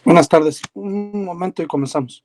Buenas tardes. Un momento y comenzamos.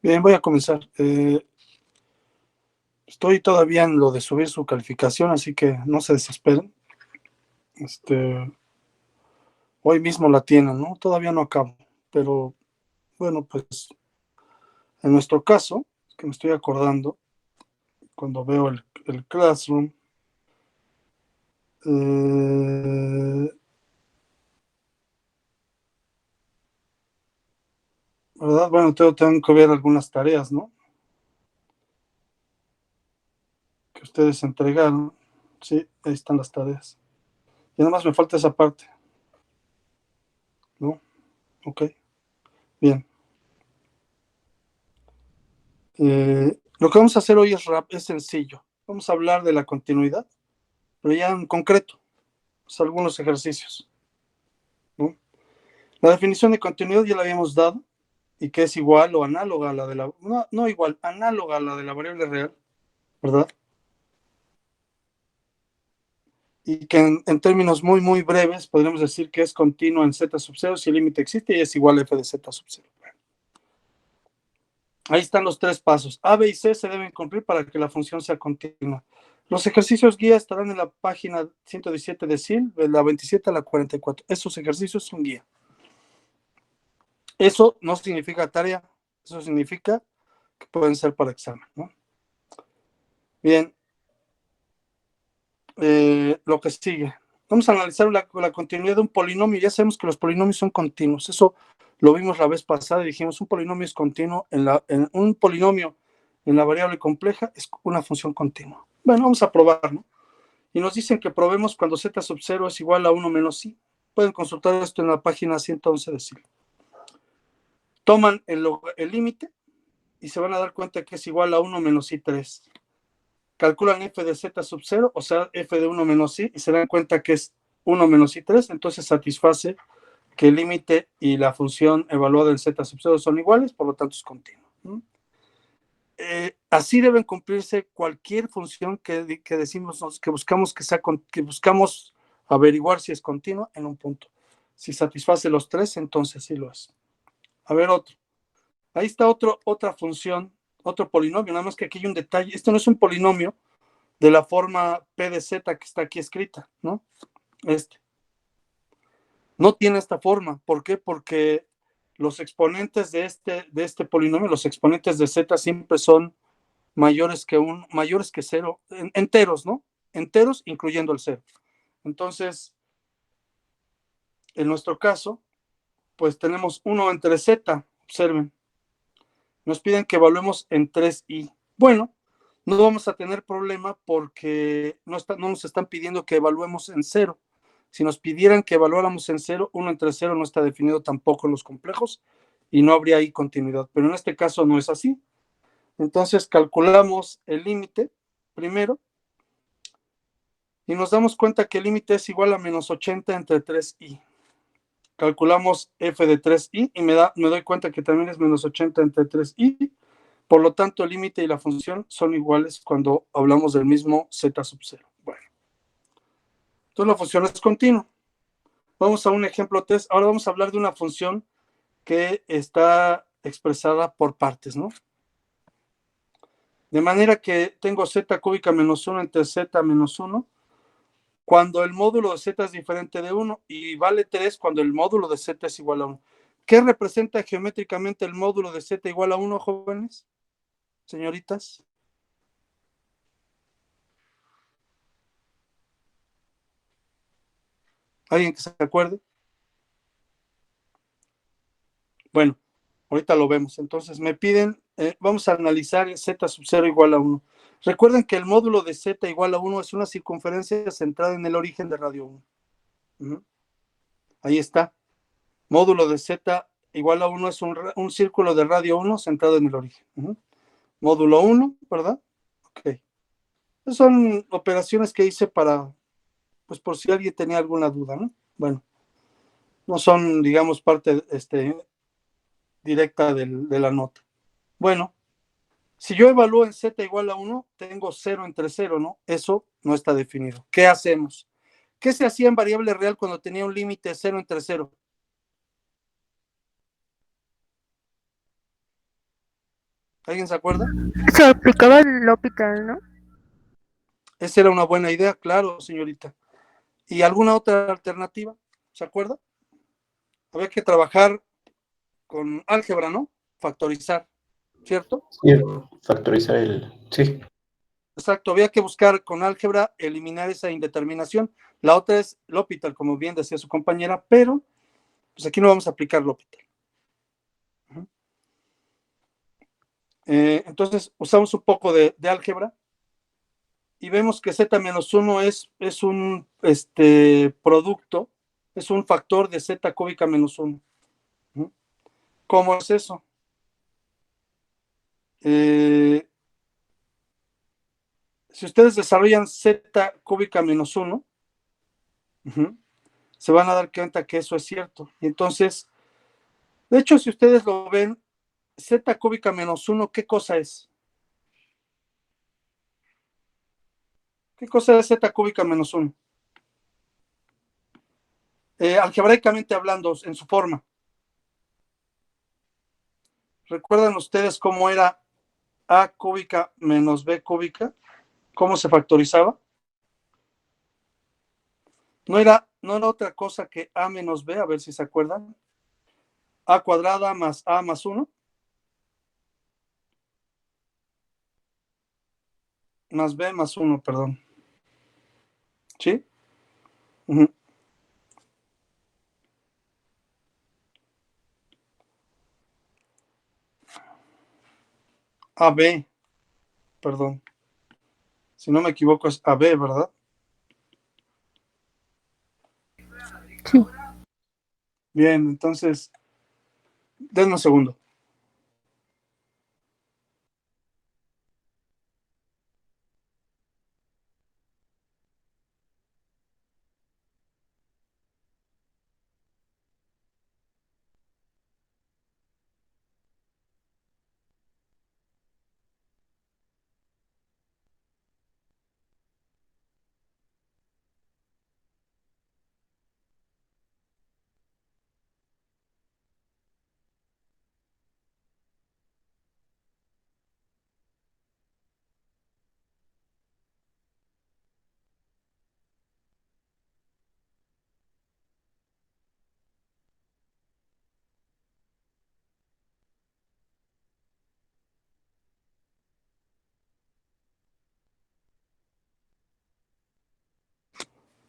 Bien, voy a comenzar. Estoy todavía en lo de subir su calificación, así que no se desesperen. Hoy mismo la tienen, ¿no? Todavía no acabo, pero bueno, pues en nuestro caso, que me estoy acordando, cuando veo el Classroom, ¿verdad? Bueno, tengo que ver algunas tareas, ¿no? Que ustedes entregaron. Sí, ahí están las tareas. Y nada más me falta esa parte, ¿no? Ok, bien. Lo que vamos a hacer hoy es sencillo. Vamos a hablar de la continuidad, pero ya en concreto, pues algunos ejercicios, ¿no? La definición de continuidad ya la habíamos dado y que es igual o análoga a la de la, no igual, análoga a la de la variable real, ¿verdad? Y que en términos muy breves podríamos decir que es continua en z sub 0 si el límite existe y es igual a f de z sub 0. Ahí están los tres pasos. A, B y C se deben cumplir para que la función sea continua. Los ejercicios guía estarán en la página 117 de SIL, de la 27 a la 44. Esos ejercicios son guía. Eso no significa tarea, eso significa que pueden ser para examen, ¿no? Bien, lo que sigue. Vamos a analizar la continuidad de un polinomio. Ya sabemos que los polinomios son continuos. Eso lo vimos la vez pasada y dijimos un polinomio es continuo. En un polinomio en la variable compleja es una función continua. Bueno, vamos a probar, ¿no? Y nos dicen que probemos cuando z sub 0 es igual a 1 menos i. Pueden consultar esto en la página 111 de SIL. Toman el límite y se van a dar cuenta que es igual a 1 menos i3. Calculan f de z sub 0, o sea, f de 1 menos i, y se dan cuenta que es 1 menos i3, entonces satisface que el límite y la función evaluada en z sub 0 son iguales, por lo tanto es continuo. Así deben cumplirse cualquier función que decimos, que buscamos averiguar si es continua en un punto. Si satisface los tres, entonces sí lo es. A ver otro. Ahí está otra función, otro polinomio, nada más que aquí hay un detalle. Esto no es un polinomio de la forma p de z que está aquí escrita, ¿no? No tiene esta forma. ¿Por qué? Porque los exponentes de este polinomio, los exponentes de z siempre son mayores que cero, enteros, ¿no? enteros, incluyendo el cero. Entonces, en nuestro caso, pues tenemos 1 entre z, observen. Nos piden que evaluemos en 3i. Bueno, no vamos a tener problema porque no nos están pidiendo que evaluemos en cero. Si nos pidieran que evaluáramos en cero, 1 entre 0 no está definido tampoco en los complejos y no habría ahí continuidad. Pero en este caso no es así. Entonces calculamos el límite primero y nos damos cuenta que el límite es igual a menos 80 entre 3i. Calculamos f de 3i y me doy cuenta que también es menos 80 entre 3i. Por lo tanto, el límite y la función son iguales cuando hablamos del mismo z sub 0. Bueno, entonces la función es continua. Vamos a un ejemplo test. Ahora vamos a hablar de una función que está expresada por partes, ¿no? De manera que tengo z cúbica menos 1 entre z menos 1 cuando el módulo de z es diferente de 1 y vale 3 cuando el módulo de z es igual a 1. ¿Qué representa geométricamente el módulo de z igual a 1, jóvenes? Señoritas. ¿Alguien que se acuerde? Bueno, ahorita lo vemos. Entonces me piden, vamos a analizar z sub 0 igual a 1. Recuerden que el módulo de z igual a 1 es una circunferencia centrada en el origen de radio 1. Ahí está. Módulo de z igual a 1 es un círculo de radio 1 centrado en el origen. Módulo 1, ¿verdad? Ok. Esas son operaciones que hice para, pues por si alguien tenía alguna duda, ¿no? Bueno, no son, digamos, parte directa de la nota. Bueno, si yo evalúo en z igual a 1, tengo 0 entre 0, ¿no? Eso no está definido. ¿Qué hacemos? ¿Qué se hacía en variable real cuando tenía un límite 0 entre 0? ¿Alguien se acuerda? Se aplicaba el L'Hopital, ¿no? Esa era una buena idea, claro, señorita. ¿Y alguna otra alternativa? ¿Se acuerda? Había que trabajar con álgebra, ¿no? Factorizar, ¿cierto? Sí, factorizar el. Sí. Exacto, había que buscar con álgebra eliminar esa indeterminación. La otra es L'Hopital, como bien decía su compañera, pero pues aquí no vamos a aplicar L'Hopital. Entonces usamos un poco de álgebra y vemos que z-1 es un producto, es un factor de z cúbica menos 1. ¿Cómo es eso? Si ustedes desarrollan z cúbica menos 1, se van a dar cuenta que eso es cierto. Y entonces, de hecho, si ustedes lo ven, z cúbica menos 1, ¿qué cosa es? ¿Qué cosa es z cúbica menos 1? Algebraicamente hablando, en su forma. ¿Recuerdan ustedes cómo era a cúbica menos b cúbica? ¿Cómo se factorizaba? No era otra cosa que a menos b, a ver si se acuerdan. A cuadrada más a más 1. Más b más 1, perdón. ¿Sí? AB, perdón. Si no me equivoco es AB, ¿verdad? Sí. Bien, entonces, denme un segundo.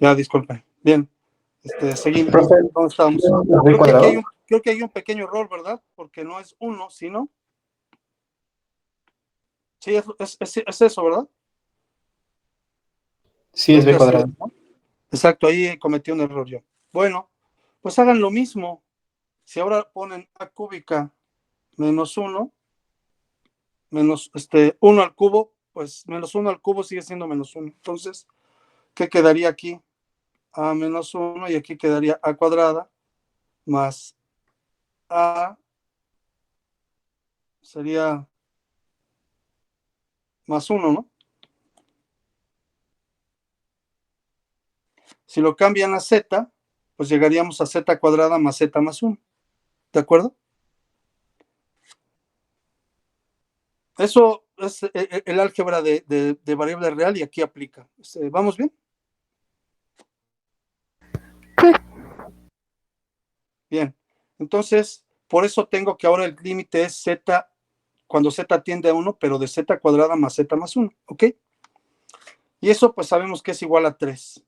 Ya, disculpen. Bien, seguimos. Profe, ¿Dónde estamos? ¿lo ve cuadrado? Creo que hay un pequeño error, ¿verdad? Porque no es 1, sino... Sí, es eso, ¿verdad? Sí, es Creo que B así es, cuadrado. ¿no? Exacto, ahí cometí un error yo. Bueno, pues hagan lo mismo. Si ahora ponen a cúbica menos 1, menos 1 al cubo, pues menos 1 al cubo sigue siendo menos 1. Entonces, ¿qué quedaría aquí? A menos 1 y aquí quedaría a cuadrada más a, sería más 1, ¿no? Si lo cambian a z, pues llegaríamos a z cuadrada más z más 1. ¿De acuerdo? Eso es el álgebra de variable real y aquí aplica. ¿Vamos bien? Sí. Bien. Entonces, por eso tengo que ahora el límite es z cuando z tiende a 1, pero de z cuadrada más z más 1. ¿Ok? Y eso pues sabemos que es igual a 3.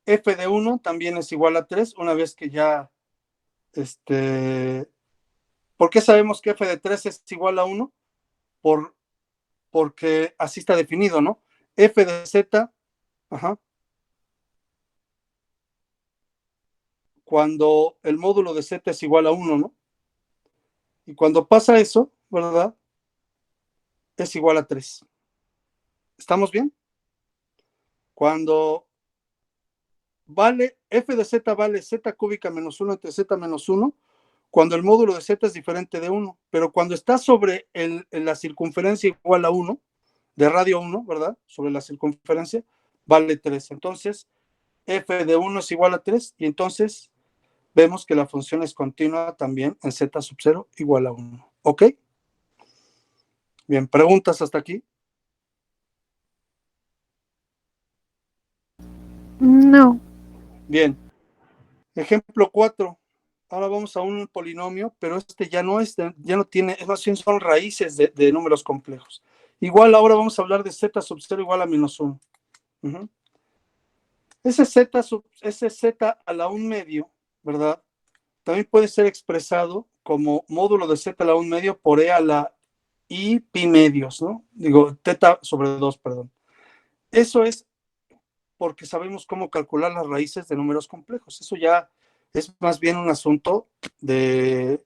F de 1 también es igual a 3, una vez que ya, ¿por qué sabemos que f de 3 es igual a 1? Porque así está definido, ¿no? F de z, ajá, cuando el módulo de z es igual a 1, ¿no? Y cuando pasa eso, ¿verdad? Es igual a 3. ¿Estamos bien? Cuando vale, f de z vale z cúbica menos 1 entre z menos 1, cuando el módulo de z es diferente de 1, pero cuando está sobre la circunferencia igual a 1, de radio 1, ¿verdad? Sobre la circunferencia, vale 3. Entonces, f de 1 es igual a 3 y entonces vemos que la función es continua también en z sub 0 igual a 1. ¿Ok? Bien, ¿preguntas hasta aquí? No. Bien. Ejemplo 4. Ahora vamos a un polinomio, pero ya no tiene, es más bien son raíces de números complejos. Igual ahora vamos a hablar de z sub 0 igual a menos 1. Uh-huh. Ese z a la 1 medio, ¿verdad? También puede ser expresado como módulo de z a la 1 medio por e a la i pi medios, ¿no? Digo, teta sobre 2, perdón. Eso es porque sabemos cómo calcular las raíces de números complejos. Eso ya es más bien un asunto de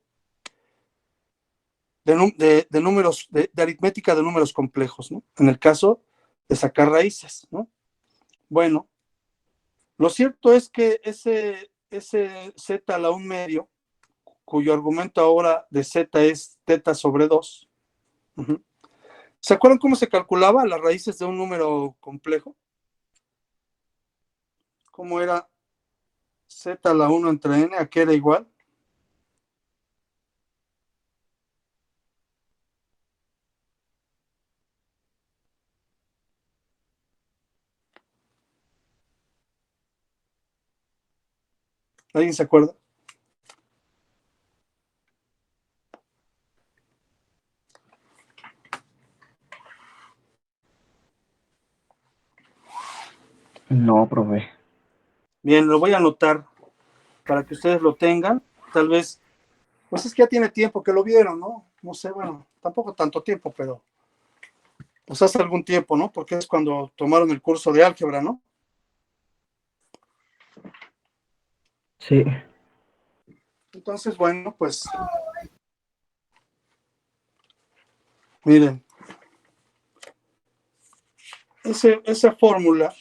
números, de aritmética de números complejos, ¿no? En el caso de sacar raíces, ¿no? Bueno, lo cierto es que ese z a la 1 medio, cuyo argumento ahora de z es teta sobre 2, uh-huh. ¿Se acuerdan cómo se calculaba las raíces de un número complejo? ¿Cómo era z a la 1 entre n? ¿A qué era igual? ¿Alguien se acuerda? No, profe. Bien, lo voy a anotar para que ustedes lo tengan. Tal vez, pues es que ya tiene tiempo que lo vieron, ¿no? No sé, bueno, tampoco tanto tiempo, pero pues hace algún tiempo, ¿no? Porque es cuando tomaron el curso de álgebra, ¿no? Sí. Entonces, bueno, pues miren, esa fórmula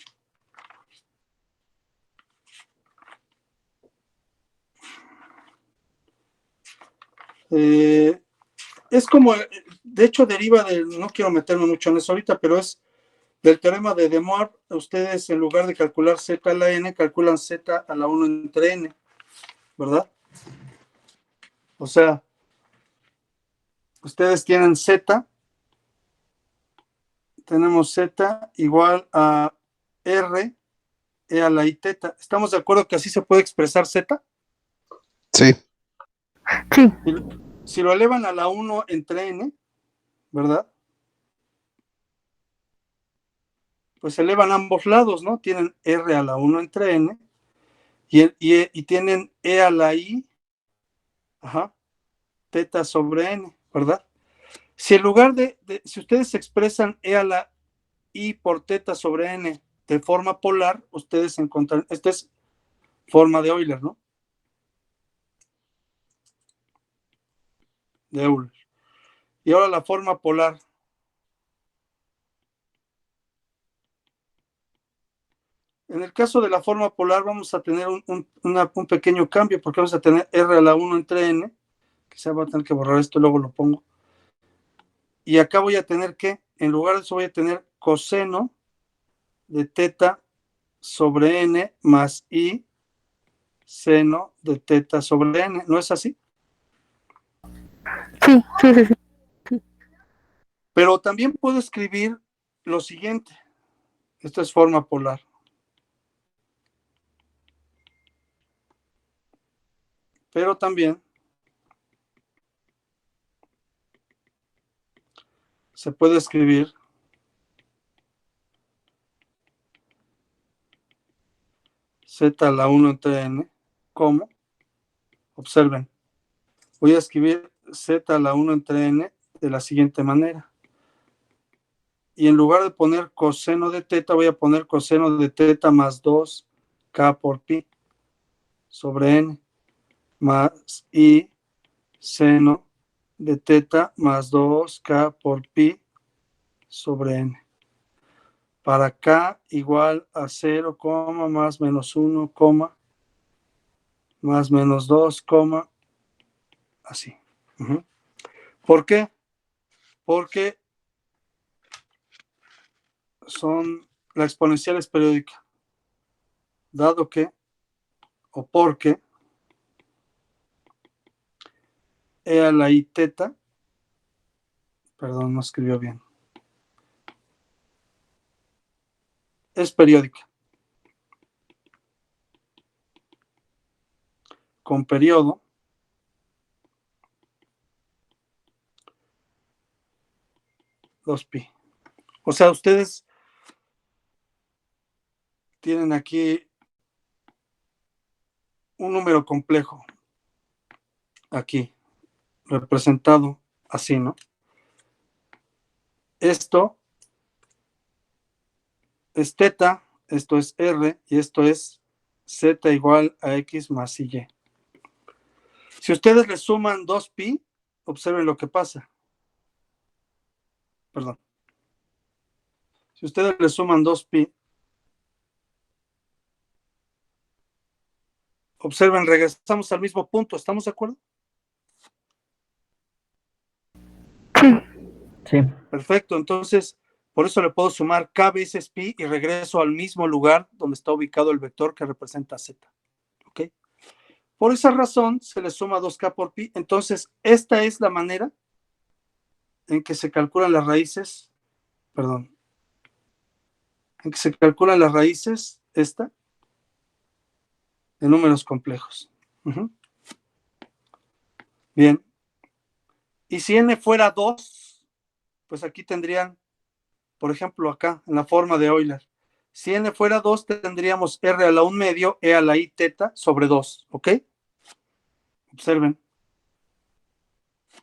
es como, de hecho deriva no quiero meterme mucho en eso ahorita, pero es del teorema de De Moivre. Ustedes en lugar de calcular z a la n, calculan z a la 1 entre n, ¿verdad? O sea, ustedes tienen z, tenemos z igual a r e a la i teta. ¿Estamos de acuerdo que así se puede expresar z? Sí. Sí. Si lo elevan a la 1 entre n, ¿verdad? pues se elevan ambos lados, ¿no? Tienen R a la 1 entre N y tienen E a la I, teta sobre N, ¿verdad? Si en lugar si ustedes expresan E a la I por teta sobre N de forma polar, ustedes encontrarán, esta es forma de Euler, ¿no? De Euler. Y ahora la forma polar. En el caso de la forma polar vamos a tener un pequeño cambio, porque vamos a tener R a la 1 entre N, quizá voy a tener que borrar esto, luego lo pongo. Y acá voy a tener que, en lugar de eso voy a tener coseno de teta sobre N más I seno de teta sobre N, ¿no es así? Sí, sí, sí, sí. Pero también puedo escribir lo siguiente. Esto es forma polar. Pero también se puede escribir z a la 1 entre N como, observen, voy a escribir z a la 1 entre N de la siguiente manera. Y en lugar de poner coseno de teta, voy a poner coseno de teta más 2k por pi sobre N más I seno de teta más 2k por pi sobre N. Para k igual a 0, más menos 1, más menos 2, así. ¿Por qué? Porque la exponencial es periódica. Dado que, o porque, E a la I teta, perdón, no escribió bien, es periódica. Con periodo, dos pi. O sea, ustedes tienen aquí un número complejo, aquí, representado así, ¿no? Esto es teta, esto es R y esto es Z igual a X más Y. Si ustedes le suman 2pi, observen lo que pasa. Perdón. Si ustedes le suman 2pi, observen, regresamos al mismo punto, ¿estamos de acuerdo? Sí. Sí. Perfecto, entonces, por eso le puedo sumar k veces pi y regreso al mismo lugar donde está ubicado el vector que representa z. ¿Ok? Por esa razón, se le suma 2k por pi. Entonces, esta es la manera en que se calculan las raíces, perdón, en que se calculan las raíces, esta, de números complejos. Bien. Y si n fuera 2, pues aquí tendrían, por ejemplo, acá, en la forma de Euler. Si n fuera 2, tendríamos r a la 1 medio, e a la i teta sobre 2, ¿ok? Observen.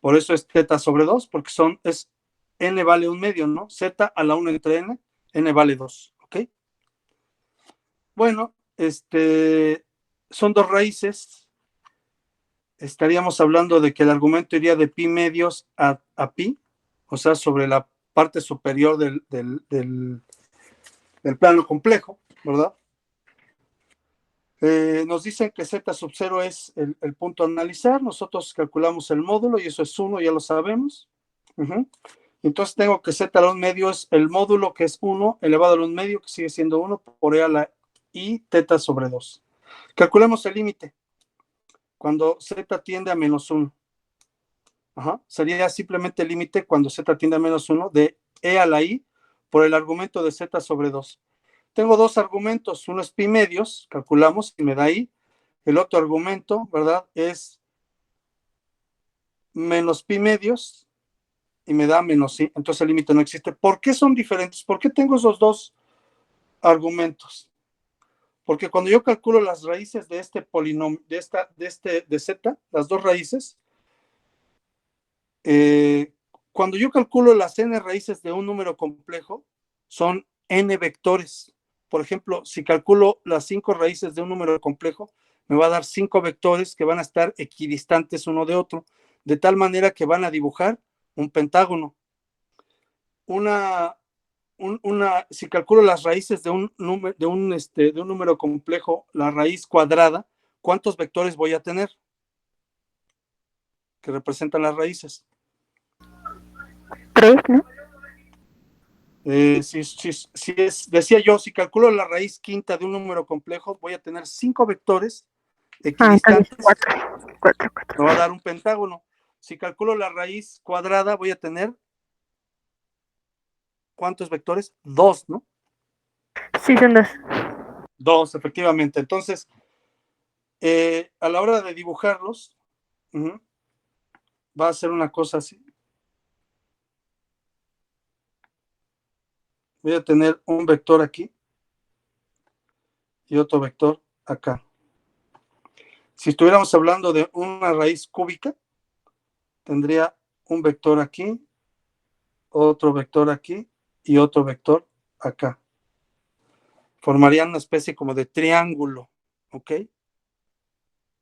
Por eso es teta sobre 2, porque es n vale 1 medio, ¿no? Z a la 1 entre n vale 2, ¿ok? Bueno, son dos raíces. Estaríamos hablando de que el argumento iría de pi medios a pi, o sea, sobre la parte superior del plano complejo, ¿verdad? Nos dicen que z sub 0 es el punto a analizar. Nosotros calculamos el módulo y eso es 1, ya lo sabemos. Entonces tengo que z a la 1 medio es el módulo, que es 1 elevado a la 1 medio, que sigue siendo 1 por e a la i teta sobre 2. Calculemos el límite cuando z tiende a menos 1. Sería simplemente el límite cuando z tiende a menos 1 de e a la i por el argumento de z sobre 2. Tengo dos argumentos, uno es pi medios, calculamos y me da i. El otro argumento, ¿verdad? Es menos pi medios y me da menos i. Entonces el límite no existe. ¿Por qué son diferentes? ¿Por qué tengo esos dos argumentos. Porque cuando yo calculo las raíces de este polinomio, de z, las dos raíces, cuando yo calculo las n raíces de un número complejo, son n vectores. Por ejemplo, si calculo las 5 raíces de un número complejo, me va a dar 5 vectores que van a estar equidistantes uno de otro, de tal manera que van a dibujar un pentágono. Si calculo las raíces de un número complejo, la raíz cuadrada, ¿cuántos vectores voy a tener que representan las raíces? 3, ¿no? Decía yo, si calculo la raíz quinta de un número complejo, voy a tener 5 vectores Entonces equidistantes, 4. 4, me va a 4. dar un pentágono. Si calculo la raíz cuadrada, voy a tener, ¿cuántos vectores? 2, ¿no? Sí, son 2. 2, efectivamente. Entonces, a la hora de dibujarlos, va a ser una cosa así. Voy a tener un vector aquí y otro vector acá. Si estuviéramos hablando de una raíz cúbica, tendría un vector aquí, otro vector aquí y otro vector acá. Formarían una especie como de triángulo, ¿ok?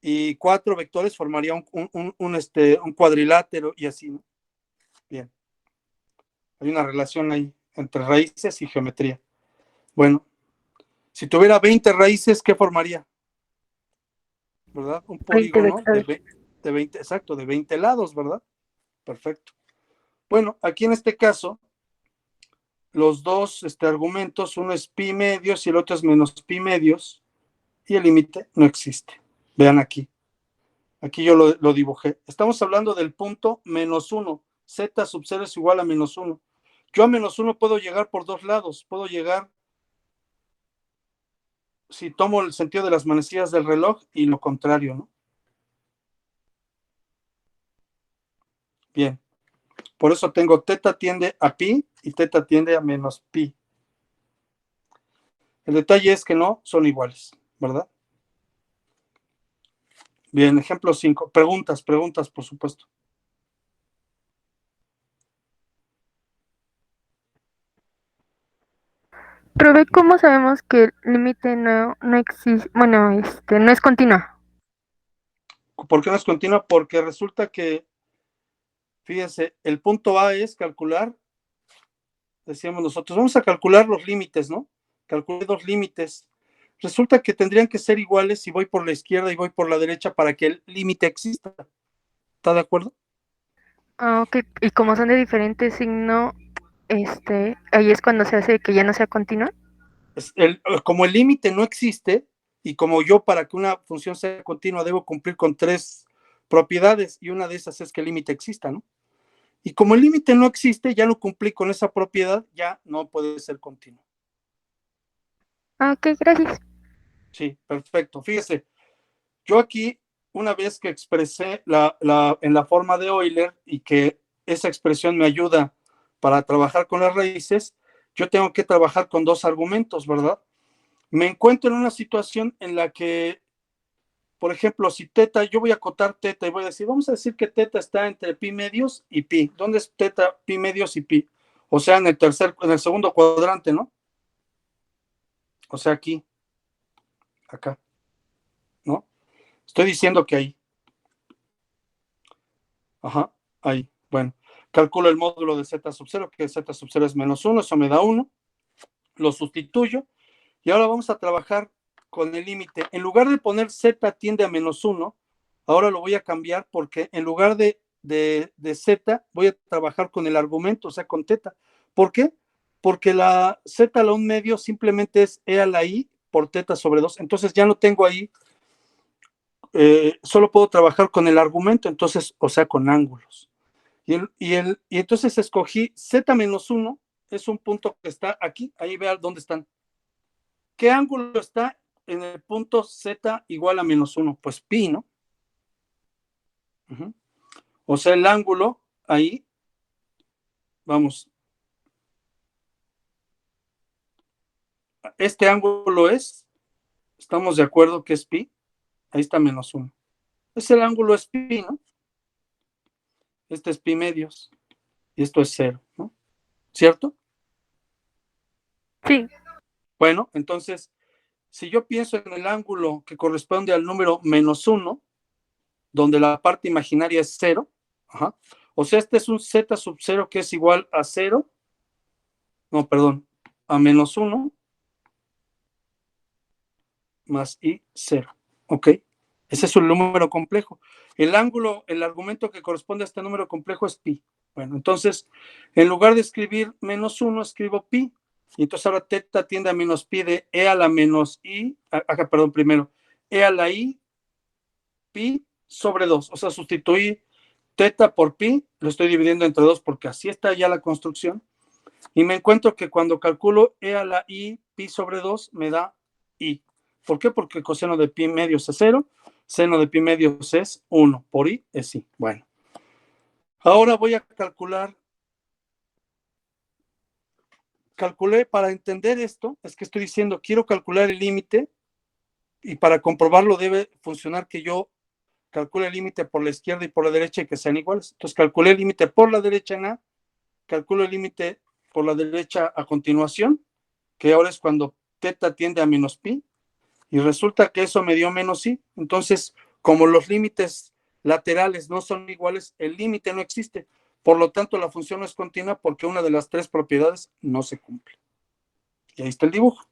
Y 4 vectores formarían un cuadrilátero y así, ¿no? Bien. Hay una relación ahí entre raíces y geometría. Bueno, si tuviera 20 raíces, ¿qué formaría? ¿Verdad? Un 20 polígono vectores. de 20, exacto, de 20 lados, ¿verdad? Perfecto. Bueno, aquí en este caso, los dos argumentos, uno es pi medios y el otro es menos pi medios, y el límite no existe. Vean aquí. Aquí yo lo dibujé. Estamos hablando del punto -1. Z sub 0 es igual a -1. Yo a -1 puedo llegar por dos lados. Puedo llegar, si tomo el sentido de las manecillas del reloj, y lo contrario, ¿no? Bien. Por eso tengo teta tiende a pi y teta tiende a menos pi. El detalle es que no son iguales, ¿verdad? Bien, ejemplo 5. Preguntas, por supuesto. Pero ve cómo sabemos que el límite no existe, bueno, no es continua. ¿Por qué no es continua? Porque resulta que, fíjense, el punto A es calcular, decíamos nosotros, vamos a calcular los límites, ¿no? Calculé dos límites. Resulta que tendrían que ser iguales si voy por la izquierda y voy por la derecha para que el límite exista. ¿Está de acuerdo? Ah, ok. Y como son de diferente signo, ahí es cuando se hace que ya no sea continua. Como el límite no existe, y como yo para que una función sea continua debo cumplir con 3 propiedades, y una de esas es que el límite exista, ¿no? Y como el límite no existe, ya no cumplí con esa propiedad, ya no puede ser continuo. Ah, ok, gracias. Sí, perfecto. Fíjese, yo aquí, una vez que expresé en la forma de Euler y que esa expresión me ayuda para trabajar con las raíces, yo tengo que trabajar con dos argumentos, ¿verdad? Me encuentro en una situación en la que, por ejemplo, si teta, yo voy a acotar teta y voy a decir, vamos a decir que teta está entre pi medios y pi. ¿Dónde es teta, pi medios y pi? O sea, en el segundo cuadrante, ¿no? O sea, aquí, acá, ¿no? Estoy diciendo que ahí. Ajá, ahí. Bueno, calculo el módulo de z sub 0, que z sub 0 es -1, eso me da 1. Lo sustituyo y ahora vamos a trabajar con el límite. En lugar de poner z tiende a -1, ahora lo voy a cambiar porque en lugar de z voy a trabajar con el argumento, o sea, con teta. ¿Por qué? Porque la z a la 1 medio simplemente es e a la i por teta sobre 2. Entonces ya no tengo ahí, solo puedo trabajar con el argumento, entonces, o sea, con ángulos. Y entonces escogí z-1, es un punto que está aquí, ahí vean dónde están. ¿Qué ángulo está en el punto z igual a -1? Pues pi, ¿no? O sea, el ángulo ahí, vamos, este ángulo estamos de acuerdo que es pi, ahí está menos 1. El ángulo es pi, ¿no? Este es pi medios, y esto es 0, ¿no? ¿Cierto? Sí. Bueno, entonces, si yo pienso en el ángulo que corresponde al número menos 1, donde la parte imaginaria es 0, ajá, o sea, este es un z sub 0 que es igual a 0, no, perdón, a menos 1 más i 0, ¿ok? Ese es un número complejo. El argumento que corresponde a este número complejo es pi. Bueno, entonces, en lugar de escribir menos 1, escribo pi. Y entonces ahora teta tiende a menos pi de e a la menos i, perdón, primero, e a la i, pi sobre 2. O sea, sustituí teta por pi, lo estoy dividiendo entre 2 porque así está ya la construcción. Y me encuentro que cuando calculo e a la i, pi sobre 2, me da i. ¿Por qué? Porque coseno de pi medios es 0, seno de pi medios es 1, por i es i. Bueno, ahora voy a calculé para entender esto, es que estoy diciendo, quiero calcular el límite, y para comprobarlo debe funcionar que yo calcule el límite por la izquierda y por la derecha y que sean iguales. Entonces calculé el límite por la derecha en A, calculo el límite por la derecha a continuación, que ahora es cuando teta tiende a menos pi, y resulta que eso me dio menos i. Entonces, como los límites laterales no son iguales, el límite no existe. Por lo tanto, la función no es continua porque una de las tres propiedades no se cumple. Y ahí está el dibujo.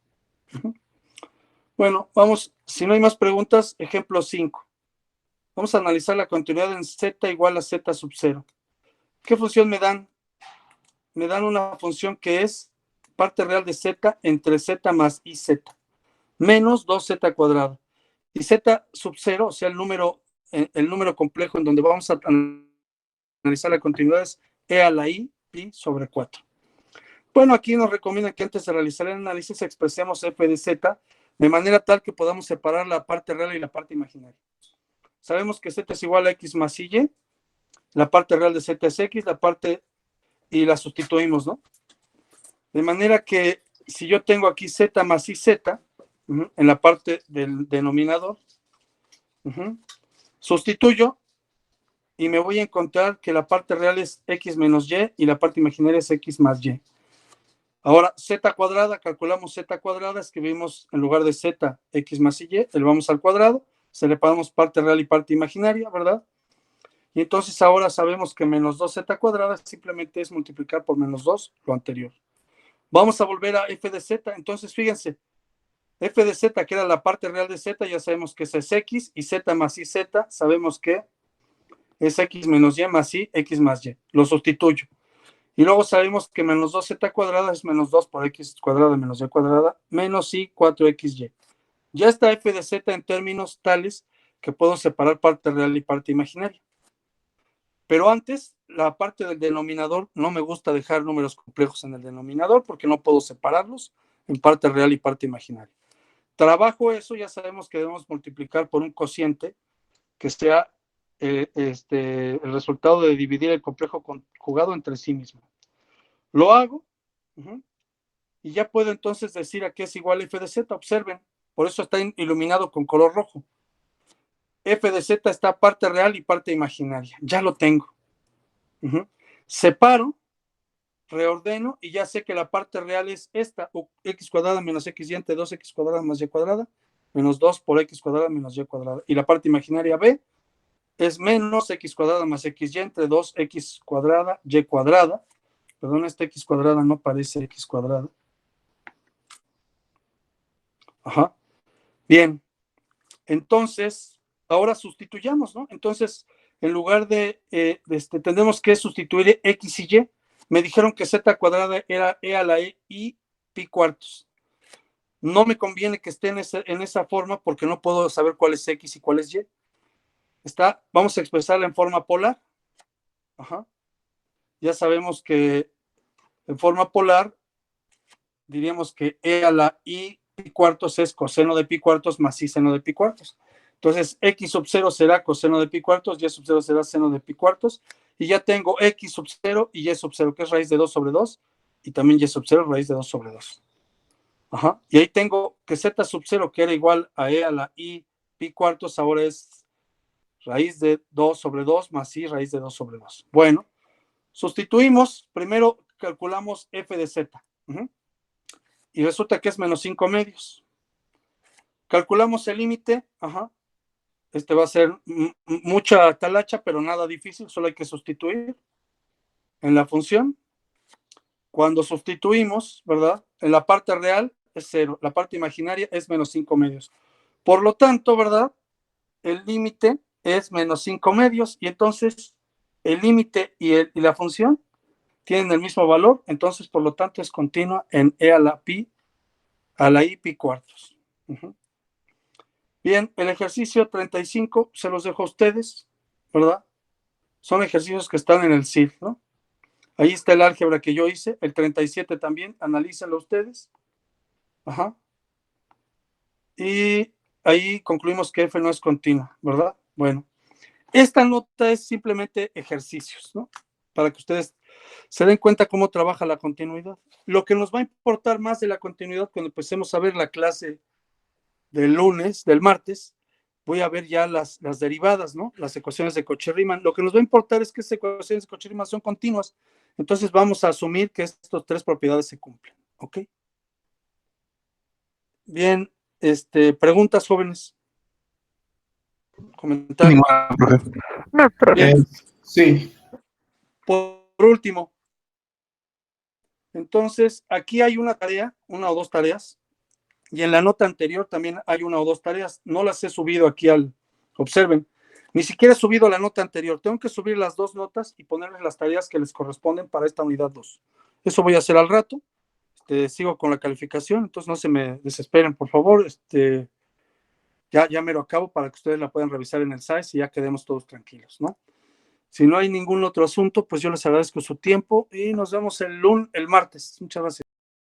Bueno, vamos, si no hay más preguntas, ejemplo 5. Vamos a analizar la continuidad en z igual a z sub 0. ¿Qué función me dan? Me dan una función que es parte real de z entre z más iz, menos 2z cuadrado. Y z sub 0, o sea, el número complejo en donde vamos a analizar la continuidad es e a la i, pi sobre 4. Bueno, aquí nos recomiendan que antes de realizar el análisis expresemos f de z de manera tal que podamos separar la parte real y la parte imaginaria. Sabemos que z es igual a x más y, la parte real de z es x, y la sustituimos, ¿no? De manera que si yo tengo aquí z más iz en la parte del denominador, sustituyo y me voy a encontrar que la parte real es x menos y y la parte imaginaria es x más y. Ahora, z cuadrada, calculamos z cuadrada, escribimos en lugar de z, x más y, elevamos al cuadrado, separamos parte real y parte imaginaria, ¿verdad? Y entonces ahora sabemos que menos 2z cuadrada simplemente es multiplicar por menos 2 lo anterior. Vamos a volver a f de z, entonces fíjense, f de z, que era la parte real de z, ya sabemos que es x, y z más y z, sabemos que es x menos y más y, x más y. Lo sustituyo. Y luego sabemos que menos 2z cuadrada es menos 2 por x cuadrada menos y cuadrada, menos y 4xy. Ya está f de z en términos tales que puedo separar parte real y parte imaginaria. Pero antes, la parte del denominador, no me gusta dejar números complejos en el denominador porque no puedo separarlos en parte real y parte imaginaria. Trabajo eso, ya sabemos que debemos multiplicar por un cociente que sea el resultado de dividir el complejo conjugado entre sí mismo. Lo hago y ya puedo entonces decir a qué es igual f de z. Observen, por eso está iluminado con color rojo. F de z está parte real y parte imaginaria. Ya lo tengo. Separo, reordeno y ya sé que la parte real es esta, x cuadrada menos xy entre 2x cuadrada más y cuadrada, menos 2 por x cuadrada menos y cuadrada. Y la parte imaginaria b es menos x cuadrada más xy entre 2x cuadrada y cuadrada. Perdón, esta x cuadrada no parece x cuadrada. Ajá. Bien. Entonces, ahora sustituyamos, ¿no? Entonces, en lugar de, tenemos que sustituir x y y. Me dijeron que z cuadrada era e a la i pi cuartos. No me conviene que esté en esa forma porque no puedo saber cuál es x y cuál es y. Vamos a expresarla en forma polar. Ajá. Ya sabemos que en forma polar diríamos que e a la i pi cuartos es coseno de pi cuartos más i seno de pi cuartos. Entonces, x sub 0 será coseno de pi cuartos, y sub 0 será seno de pi cuartos, y ya tengo x sub 0 y y sub 0, que es raíz de 2 sobre 2, y también y sub 0, raíz de 2 sobre 2. Ajá. Y ahí tengo que z sub 0, que era igual a e a la i pi cuartos, ahora es raíz de 2 sobre 2 más i raíz de 2 sobre 2. Bueno, sustituimos, primero calculamos f de z. Y resulta que es menos 5 medios. Calculamos el límite, este va a ser mucha talacha, pero nada difícil, solo hay que sustituir en la función. Cuando sustituimos, ¿verdad? En la parte real es 0, la parte imaginaria es menos 5 medios. Por lo tanto, ¿verdad? El límite es menos 5 medios, y entonces el límite y la función tienen el mismo valor, entonces por lo tanto es continua en e a la i pi cuartos. Bien, el ejercicio 35 se los dejo a ustedes, ¿verdad? Son ejercicios que están en el CIF, ¿no? Ahí está el álgebra que yo hice, el 37 también, analícenlo ustedes. Y ahí concluimos que F no es continua, ¿verdad? Bueno, esta nota es simplemente ejercicios, ¿no? Para que ustedes se den cuenta cómo trabaja la continuidad. Lo que nos va a importar más de la continuidad cuando empecemos a ver la clase del lunes, del martes, voy a ver ya las derivadas, ¿no? Las ecuaciones de Cauchy-Riemann. Lo que nos va a importar es que estas ecuaciones de Cauchy-Riemann son continuas. Entonces vamos a asumir que estas tres propiedades se cumplen, ¿ok? Bien, preguntas, jóvenes. Comentarios. Ninguna, profe. No, profe. Sí. Por último, entonces aquí hay una tarea, una o dos tareas, y en la nota anterior también hay una o dos tareas. No las he subido aquí observen, ni siquiera he subido la nota anterior. Tengo que subir las dos notas y ponerles las tareas que les corresponden para esta unidad 2. Eso voy a hacer al rato. Sigo con la calificación, entonces no se me desesperen, por favor. Ya me lo acabo para que ustedes la puedan revisar en el site y ya quedemos todos tranquilos, ¿no? Si no hay ningún otro asunto, pues yo les agradezco su tiempo y nos vemos el martes. Muchas gracias.